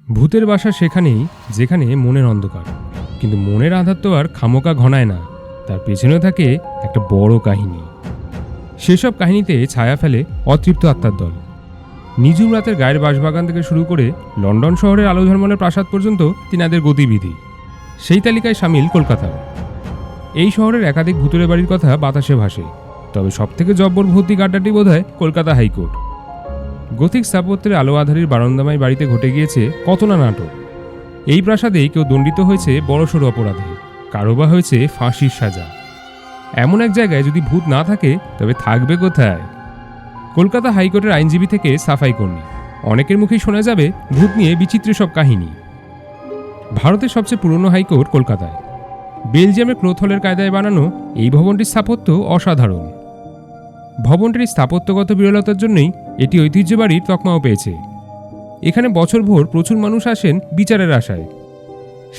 ভূতের বাসা সেখানেই যেখানে মনের অন্ধকার, কিন্তু মনের আধার তো আর খামোকা ঘনায় না, তার পেছনে থাকে একটা বড় কাহিনী। সেসব কাহিনীতে ছায়া ফেলে অতৃপ্ত আত্মার দল। নিঝুম রাতের গায়ের বাঁশবাগান থেকে শুরু করে লন্ডন শহরের আলো ঝলমলের প্রাসাদ পর্যন্ত তিনাদের গতিবিধি। সেই তালিকায় সামিল কলকাতা। এই শহরের একাধিক ভূতুরে বাড়ির কথা বাতাসে ভাসে, তবে সবথেকে জব্বর ভৌতিক আড্ডাটি বোধহয় কলকাতা হাইকোর্ট। গথিক স্থাপত্যের আলো আধারির বারান্দামাই বাড়িতে ঘটে গিয়েছে কত না নাটক। এই প্রাসাদেই কেউ দণ্ডিত হয়েছে বড়সড় অপরাধে, কারো বা হয়েছে ফাঁসির সাজা। এমন এক জায়গায় যদি ভূত না থাকে তবে থাকবে কোথায়? কলকাতা হাইকোর্টের আইনজীবী থেকে সাফাই কর্মী, অনেকের মুখেই শোনা যাবে ভূত নিয়ে বিচিত্র সব কাহিনী। ভারতের সবচেয়ে পুরনো হাইকোর্ট কলকাতায়। বেলজিয়ামের ক্রোথলের কায়দায় বানানো এই ভবনটির স্থাপত্য অসাধারণ। ভবনটির স্থাপত্যগত বিরলতার জন্যই এটি ঐতিহ্য বাড়ির তকমাও পেয়েছে। এখানে বছরভর প্রচুর মানুষ আসেন বিচারের আশায়।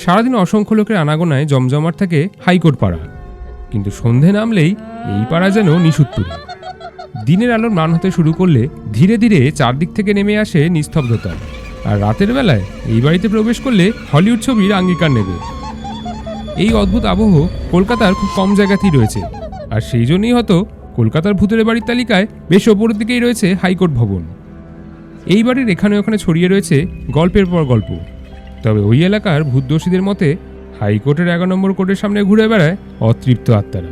সারাদিন অসংখ্য লোকের আনাগোনায় জমজমাট থাকে হাইকোর্ট পাড়া, কিন্তু সন্ধে নামলেই এই পাড়া যেন নিশুৎপুরি। দিনের আলোর ম্লান হতে শুরু করলে ধীরে ধীরে চারদিক থেকে নেমে আসে নিস্তব্ধতা, আর রাতের বেলায় এই বাড়িতে প্রবেশ করলে হলিউড ছবির আঙ্গিকার নেবে। এই অদ্ভুত আবহ কলকাতার খুব কম জায়গাতেই রয়েছে, আর সেই জন্যই হয়তো কলকাতার ভূতের বাড়ির তালিকায় বেশ ওপরের দিকেই রয়েছে হাইকোর্ট ভবন। এই বাড়ির এখানে ওখানে ছড়িয়ে রয়েছে গল্পের পর গল্প, তবে ওই এলাকার ভূতদোষীদের মতে হাইকোর্টের 11 নম্বর কোর্টের সামনে ঘুরে বেড়ায় অতৃপ্ত আত্মারা।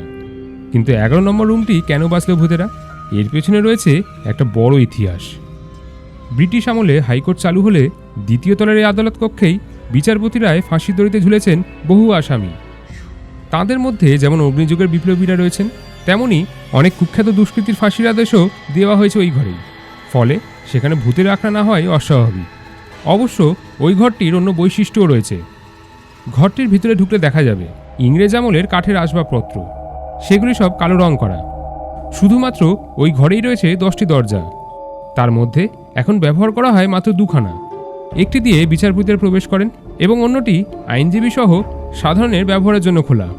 কিন্তু 11 নম্বর রুমটি কেন বাঁচল ভূতেরা? এর পেছনে রয়েছে একটা বড় ইতিহাস। ব্রিটিশ আমলে হাইকোর্ট চালু হলে দ্বিতীয় তলার এই আদালত কক্ষেই বিচারপতিরায় ফাঁসি দড়িতে ঝুলেছেন বহু আসামি। তাঁদের মধ্যে যেমন অগ্নিযুগের বিপ্লবীরা রয়েছেন, তেমনি অনেক কুখ্যাত দুষ্কৃতির ফাঁসির আদেশও দেওয়া হয়েছে ওই ঘরেই। ফলে সেখানে ভূতের আখড়া না হয় অস্বাভাবিক। অবশ্য ওই ঘরটির অন্য বৈশিষ্ট্যও রয়েছে। ঘরটির ভিতরে ঢুকলে দেখা যাবে ইংরেজ আমলের কাঠের আসবাবপত্র, সেগুলি সব কালো রং করা। শুধুমাত্র ওই ঘরেই রয়েছে 10টি দরজা, তার মধ্যে এখন ব্যবহার করা হয় মাত্র 2খানা। একটি দিয়ে বিচারপতিরা প্রবেশ করেন এবং অন্যটি আইনজীবী সহ সাধারণের ব্যবহারের জন্য খোলা।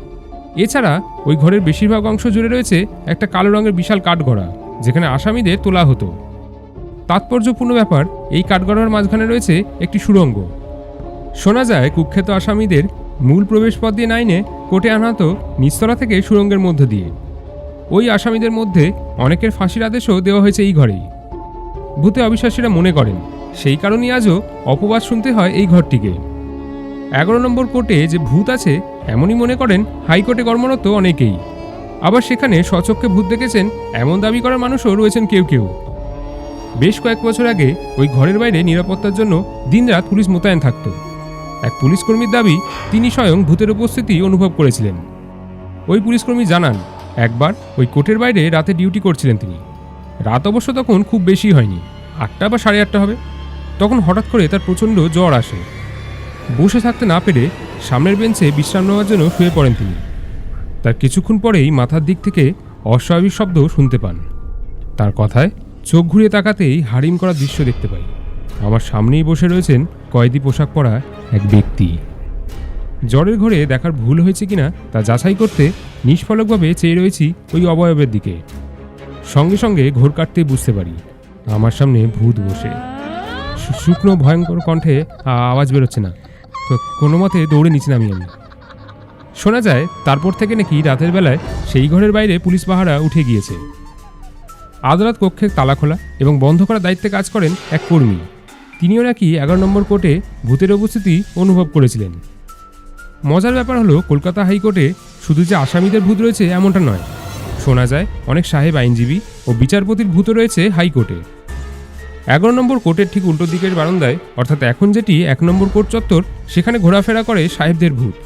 এছাড়া ওই ঘরের বেশিরভাগ অংশ জুড়ে রয়েছে একটা কালো রঙের বিশাল কাঠগড়া, যেখানে আসামিদের তোলা হতো। তাৎপর্যপূর্ণ ব্যাপার, এই কাঠগড়ার মাঝখানে রয়েছে একটি সুড়ঙ্গ। শোনা যায় কুখ্যাত আসামিদের মূল প্রবেশপথ দিয়ে নাইনে কোর্টে আনা হতো নিচতলা থেকে সুড়ঙ্গের মধ্য দিয়ে। ওই আসামিদের মধ্যে অনেকের ফাঁসির আদেশও দেওয়া হয়েছে এই ঘরেই। ভূতে অবিশ্বাসীরা মনে করেন সেই কারণেই আজও অপবাদ শুনতে হয় এই ঘরটিকে। 11 নম্বর কোর্টে যে ভূত আছে এমনই মনে করেন হাইকোর্টে কর্মরত অনেকেই। আবার সেখানে স্বচক্ষে ভূত দেখেছেন এমন দাবি করার মানুষও রয়েছেন কেউ কেউ। বেশ কয়েক বছর আগে ওই ঘরের বাইরে নিরাপত্তার জন্য দিনরাত পুলিশ মোতায়েন থাকত। এক পুলিশকর্মীর দাবি তিনি স্বয়ং ভূতের উপস্থিতি অনুভব করেছিলেন। ওই পুলিশকর্মী জানান একবার ওই কোর্টের বাইরে রাতে ডিউটি করছিলেন তিনি। রাত অবশ্য তখন খুব বেশি হয়নি, 8টা বা 8:30 হবে। তখন হঠাৎ করে তার প্রচণ্ড জ্বর আসে। বসে থাকতে না পেরে সামনের বেঞ্চে বিশ্রাম নেওয়ার জন্য শুয়ে পড়েন তিনি। তার কিছুক্ষণ পরেই মাথার দিক থেকে অস্বাভাবিক শব্দ শুনতে পান। তার কথায় চোখ ঘুরিয়ে তাকাতেই হারিম করা দৃশ্য দেখতে পাই। আমার সামনেই বসে রয়েছেন কয়েদি পোশাক পরা এক ব্যক্তি। জ্বরের ঘরে দেখার ভুল হয়েছে কিনা তা যাচাই করতে নিষ্ফলকভাবে চেয়ে রয়েছি ওই অবয়বের দিকে। সঙ্গে সঙ্গে ঘোর কাটতে বুঝতে পারি আমার সামনে ভূত বসে। শুকনো ভয়ঙ্কর কণ্ঠে আওয়াজ বেরোচ্ছে না, কোনো মতে দৌড়ে নিচে নামি আমি। শোনা যায় তারপর থেকে নাকি রাতের বেলায় সেই ঘরের বাইরে পুলিশ পাহারা উঠে গিয়েছে। আদালত কক্ষে তালা খোলা এবং বন্ধ করার দায়িত্বে কাজ করেন এক কর্মী। তিনিও নাকি 11 নম্বর কোর্টে ভূতের উপস্থিতি অনুভব করেছিলেন। মজার ব্যাপার হলো কলকাতা হাইকোর্টে শুধু যে আসামিদের ভূত রয়েছে এমনটা নয়, শোনা যায় অনেক সাহেব আইনজীবী ও বিচারপতির ভূত রয়েছে হাইকোর্টে। 11 নম্বর কোর্টের ঠিক উল্টো দিকের বারান্দায়, অর্থাৎ এখন যেটি 1 নম্বর কোর্ট চত্বর, সেখানে ঘোরাফেরা করে সাহেবদের ভূত।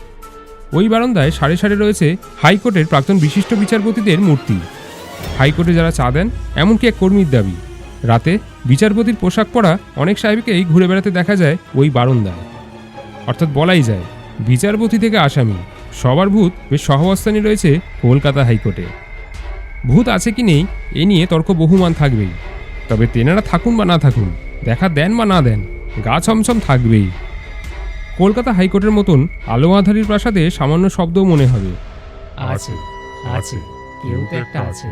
ওই বারান্দায় সারি সারি রয়েছে হাইকোর্টের প্রাক্তন বিশিষ্ট বিচারপতিদের মূর্তি। হাইকোর্টে যারা চা দেন এমনকি এক কর্মীর দাবি, রাতে বিচারপতির পোশাক পরা অনেক সাহেবকেই ঘুরে বেড়াতে দেখা যায় ওই বারান্দায়। অর্থাৎ বলাই যায় বিচারপতি থেকে আসামি সবার ভূত বেশ সহাবস্থানে রয়েছে কলকাতা হাইকোর্টে। ভূত আছে কি নেই এ নিয়ে তর্ক বহুমান থাকবেই, তবে তেনারা থাকুন বা না থাকুন, দেখা দেন বা না দেন, গা ছমছম থাকবেই। কলকাতা হাইকোর্টের মতন আলো আধারির প্রাসাদে সামান্য শব্দও মনে হবে আছে আছে, কেউ তো একটা আছে।